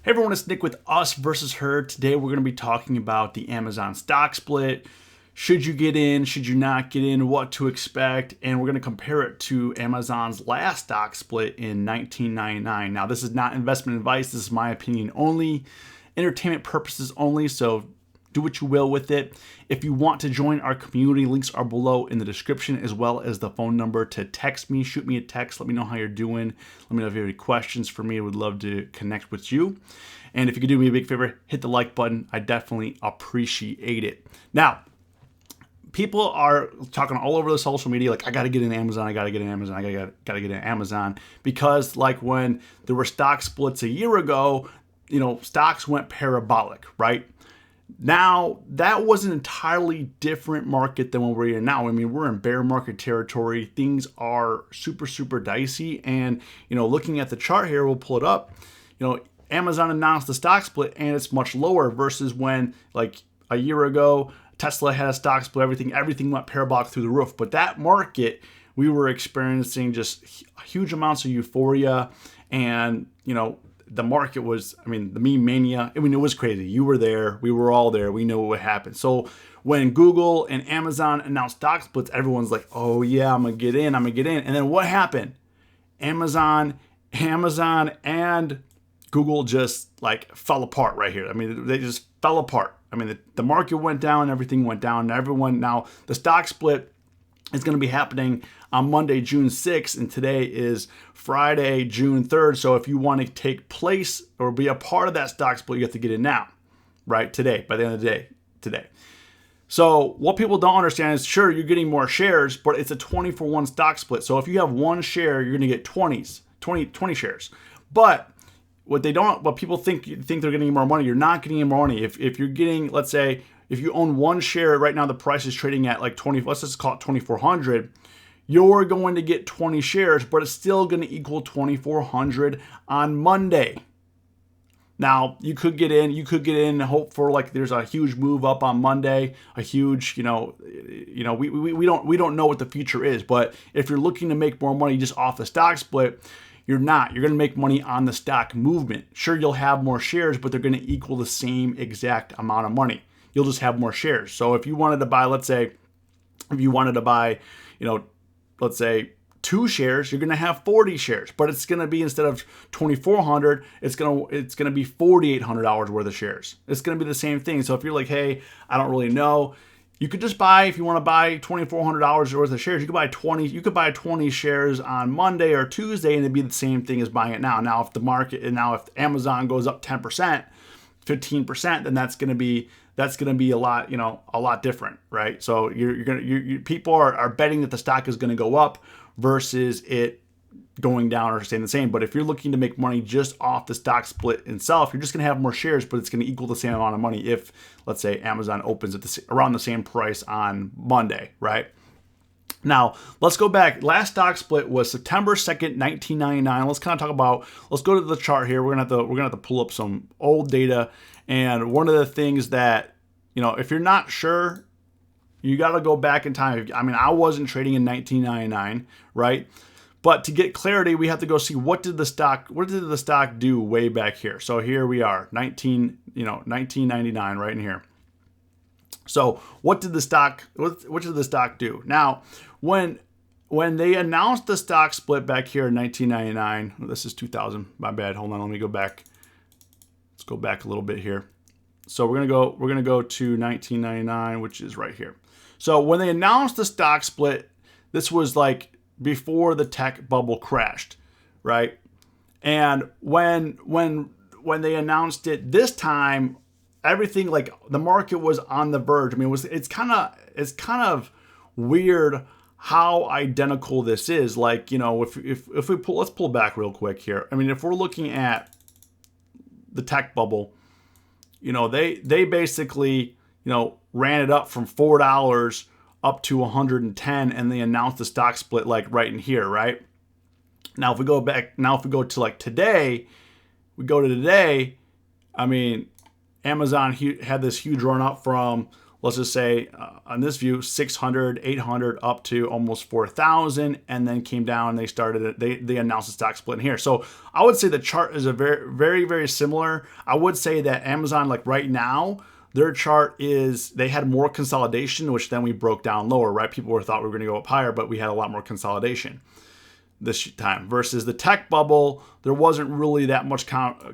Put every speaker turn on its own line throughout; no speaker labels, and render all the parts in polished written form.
Hey everyone, it's Nick with Us versus Her. Today we're going to be talking about the Amazon stock split. Should you get in? Should you not get in? What to expect? And we're going to compare it to Amazon's last stock split in 1999. Now, this is not investment advice. This is my opinion only, entertainment purposes only. So do what you will with it. If you want to join our community, links are below in the description, as well as the phone number to text me. Shoot me a text. Let me know how you're doing. Let me know if you have any questions for me. I would love to connect with you. And if you could do me a big favor, hit the like button. I definitely appreciate it. Now, people are talking all over the social media like, I got to get in Amazon. I got to get in Amazon. I got to get in Amazon. Because like when there were stock splits a year ago, stocks went parabolic, right? Now, that was an entirely different market than what we're in now. I mean, we're in bear market territory. Things are super, super dicey. And, looking at the chart here, we'll pull it up. Amazon announced the stock split and it's much lower versus when, like a year ago, Tesla had a stock split, everything went parabolic through the roof. But that market, we were experiencing just huge amounts of euphoria. And, the market was, the meme mania. it was crazy. You were there. We were all there. We know what would happen. So when Google and Amazon announced stock splits, everyone's like, oh yeah, I'm going to get in. And then what happened? Amazon and Google just fell apart right here. They just fell apart. The market went down, everything went down. Now the stock split is going to be happening on Monday, June 6th, and today is Friday, June 3rd. So if you want to take place or be a part of that stock split, you have to get in now, right? Today, by the end of the day, today. So what people don't understand is, sure, you're getting more shares, but it's a 20-for-1 stock split. So if you have one share, you're going to get 20 shares. But what people think they're getting more money. You're not getting more money. If you're getting, let's say, if you own one share right now, the price is trading at like 20. Let's just call it 2,400. You're going to get 20 shares, but it's still going to equal 2,400 on Monday. Now you could get in. And hope for there's a huge move up on Monday. A huge, we don't know what the future is. But if you're looking to make more money just off the stock split, you're not. You're going to make money on the stock movement. Sure, you'll have more shares, but they're going to equal the same exact amount of money. You'll just have more shares. So if you wanted to buy, let's say, let's say 2 shares, you're going to have 40 shares, but it's going to be, instead of 2,400, it's going to be $4,800 worth of shares. It's going to be the same thing. So if you're like, hey, I don't really know, you could just buy, if you want to buy $2,400 worth of shares, you could buy 20 shares on Monday or Tuesday, and it'd be the same thing as buying it now. Now, if Amazon goes up 10%, 15%, then that's going to be a lot different, right? So people are betting that the stock is going to go up versus it going down or staying the same. But if you're looking to make money just off the stock split itself, you're just going to have more shares, but it's going to equal the same amount of money if, let's say, Amazon opens at around the same price on Monday, right? Now, let's go back. Last stock split was September 2nd, 1999. Let's go to the chart here. We're going to have to pull up some old data. And one of the things that, if you're not sure, you got to go back in time. I wasn't trading in 1999, right? But to get clarity, we have to go see what did the stock do way back here. So here we are, 1999, right in here. So what did the stock do? Now, when they announced the stock split back here in 1999, this is 2000. My bad. Hold on, let me go back. Let's go back a little bit here. So we're gonna go to 1999, which is right here. So when they announced the stock split, this was before the tech bubble crashed, right? And when they announced it this time, everything, the market was on the verge. It's kind of weird how identical this is. If we let's pull back real quick here. If we're looking at the tech bubble, they basically, ran it up from $4 up to 110, and they announced the stock split right in here, right? Now, if we go to today, Amazon had this huge run up from let's just say on this view, 600, 800 up to almost 4,000, and then came down and they started it. They announced a stock split in here. So I would say the chart is a very similar. I would say that Amazon, like right now, their chart is, they had more consolidation, which then we broke down lower, right? People thought we were going to go up higher, but we had a lot more consolidation this time versus the tech bubble. There wasn't really that much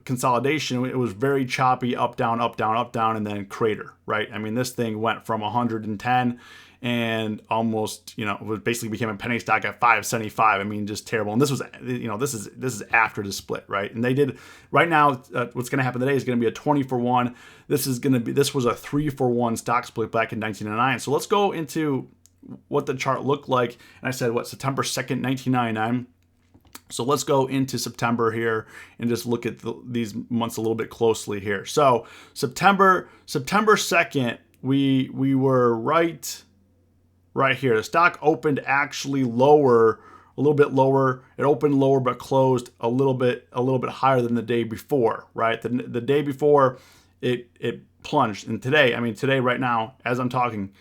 consolidation. It was very choppy, up, down, up, down, up, down, and then crater, right? I mean, this thing went from 110 and almost, it basically became a penny stock at 575. I mean, just terrible. And this was, this is after the split, right? And they did, right now, what's going to happen today is going to be a 20-for-1. This was a 3-for-1 stock split back in 1999. So let's go into what the chart looked like. And I said, September 2nd, 1999. So let's go into September here and just look at these months a little bit closely here. So September 2nd, we were right here. The stock opened actually lower, a little bit lower. It opened lower but closed a little bit higher than the day before, right? The day before it plunged. And today right now, as I'm talking,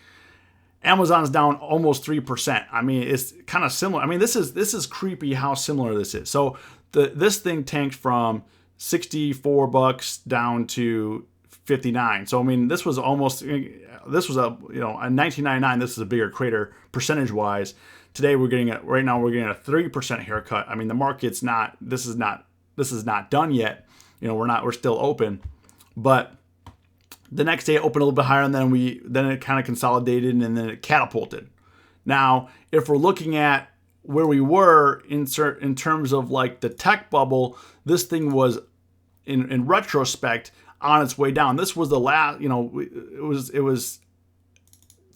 Amazon's down almost 3%. I mean, it's kind of similar. I mean, this is creepy how similar this is. So this thing tanked from $64 down to 59. So I mean, this was a in 1999. This is a bigger crater percentage wise. Today right now we're getting a 3% haircut. I mean, the market's not. This is not done yet. We're still open, but the next day it opened a little bit higher, and then it kind of consolidated, and then it catapulted. Now, if we're looking at where we were in terms of like the tech bubble, this thing was in retrospect on its way down. This was the last, it was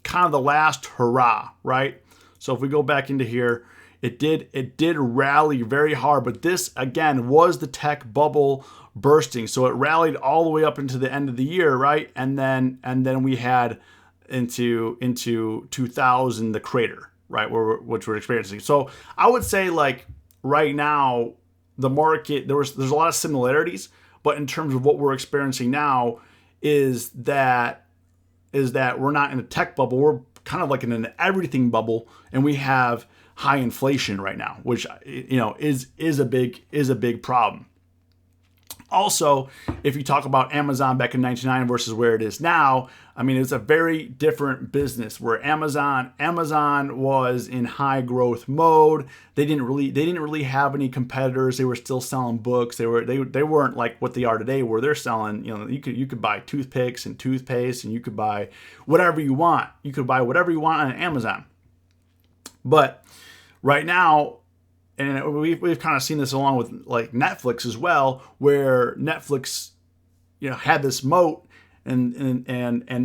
kind of the last hurrah, right? So if we go back into here, it did rally very hard, but this again was the tech bubble bursting. So it rallied all the way up into the end of the year, right? And then we had into 2000 the crater, right, which we're experiencing. So I would say like right now the market there's a lot of similarities, but in terms of what we're experiencing now is that we're not in a tech bubble. We're kind of like in an everything bubble, and we have high inflation right now, which is a big problem. Also, if you talk about Amazon back in 1999 versus where it is now, I mean, it's a very different business. Where Amazon was in high growth mode. They didn't really have any competitors. They were still selling books. They weren't like what they are today, where they're selling, you could buy toothpicks and toothpaste, and you could buy whatever you want. You could buy whatever you want on Amazon. But right now, and we've kind of seen this along with like Netflix as well, where Netflix, had this moat, and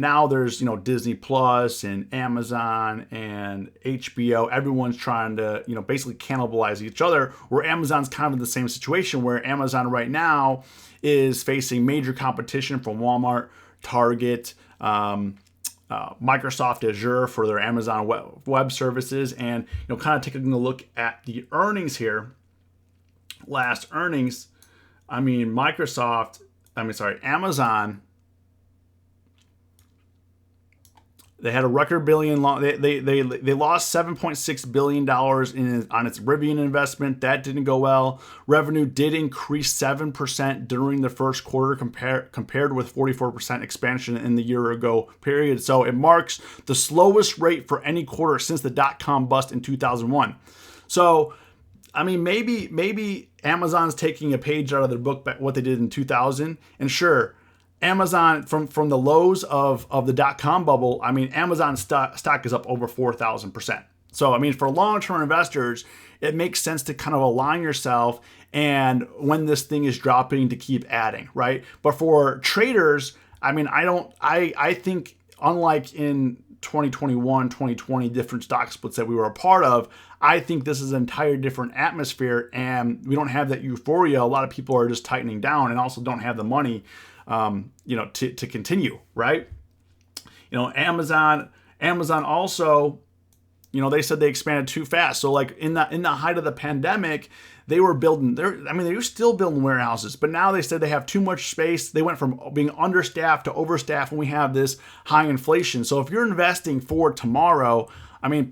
now there's Disney Plus and Amazon and HBO. Everyone's trying to basically cannibalize each other. Where Amazon's kind of in the same situation, where Amazon right now is facing major competition from Walmart, Target, Microsoft Azure for their Amazon web services, and kind of taking a look at the earnings here. Last earnings, Amazon. They had a record billion. They lost $7.6 billion on its Rivian investment. That didn't go well. Revenue did increase 7% during the first quarter compared with 44% expansion in the year ago period. So it marks the slowest rate for any quarter since the dot-com bust in 2001. So, I mean, maybe Amazon's taking a page out of their book, what they did in 2000. And sure, Amazon from the lows of the dot-com bubble, I mean, Amazon stock is up over 4,000%. So, I mean, for long-term investors, it makes sense to kind of align yourself, and when this thing is dropping, to keep adding, right? But for traders, I mean, I think unlike in 2021, 2020, different stock splits that we were a part of, I think this is an entire different atmosphere, and we don't have that euphoria. A lot of people are just tightening down and also don't have the money to continue, right? Amazon also, they said they expanded too fast. So like in the height of the pandemic, they were building they were still building warehouses, but now they said they have too much space. They went from being understaffed to overstaffed, and we have this high inflation. So if you're investing for tomorrow,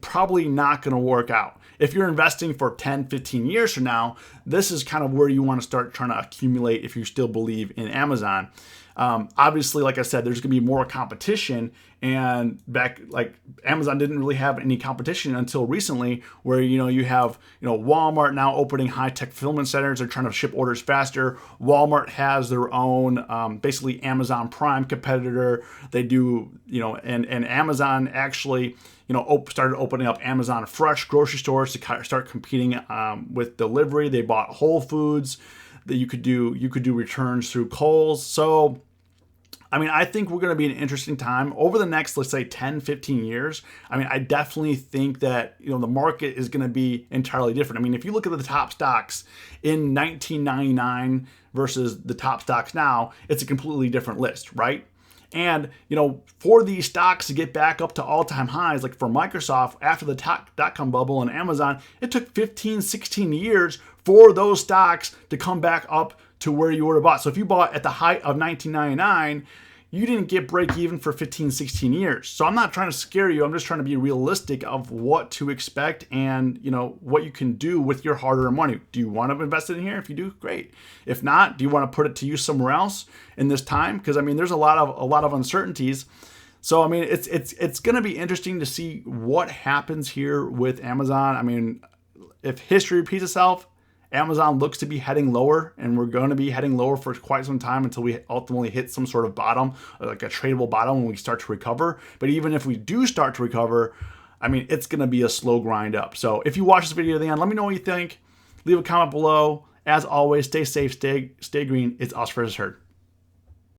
probably not going to work out. If you're investing for 10, 15 years from now, this is kind of where you want to start trying to accumulate if you still believe in Amazon. Obviously, like I said, there's going to be more competition, and Amazon didn't really have any competition until recently, where you have Walmart now opening high-tech fulfillment centers. They're trying to ship orders faster. Walmart has their own basically Amazon Prime competitor. They do and Amazon actually started opening up Amazon Fresh grocery stores to start competing with delivery. They bought Whole Foods. That you could do returns through Kohl's. So I think we're going to be an interesting time over the next, let's say, 10, 15 years. I definitely think that, the market is going to be entirely different. If you look at the top stocks in 1999 versus the top stocks now, it's a completely different list, right? And, for these stocks to get back up to all-time highs, like for Microsoft after the dot-com bubble and Amazon, it took 15, 16 years for those stocks to come back up to where you would have bought. So if you bought at the height of 1999, you didn't get break even for 15, 16 years. So I'm not trying to scare you. I'm just trying to be realistic of what to expect and, what you can do with your hard-earned money. Do you want to invest it in here? If you do, great. If not, do you want to put it to use somewhere else in this time? Because there's a lot of uncertainties. So it's going to be interesting to see what happens here with Amazon. If history repeats itself, Amazon looks to be heading lower, and we're going to be heading lower for quite some time until we ultimately hit some sort of bottom, like a tradable bottom when we start to recover. But even if we do start to recover, it's going to be a slow grind up. So if you watch this video to the end, let me know what you think. Leave a comment below. As always, stay safe, stay green. It's us versus herd.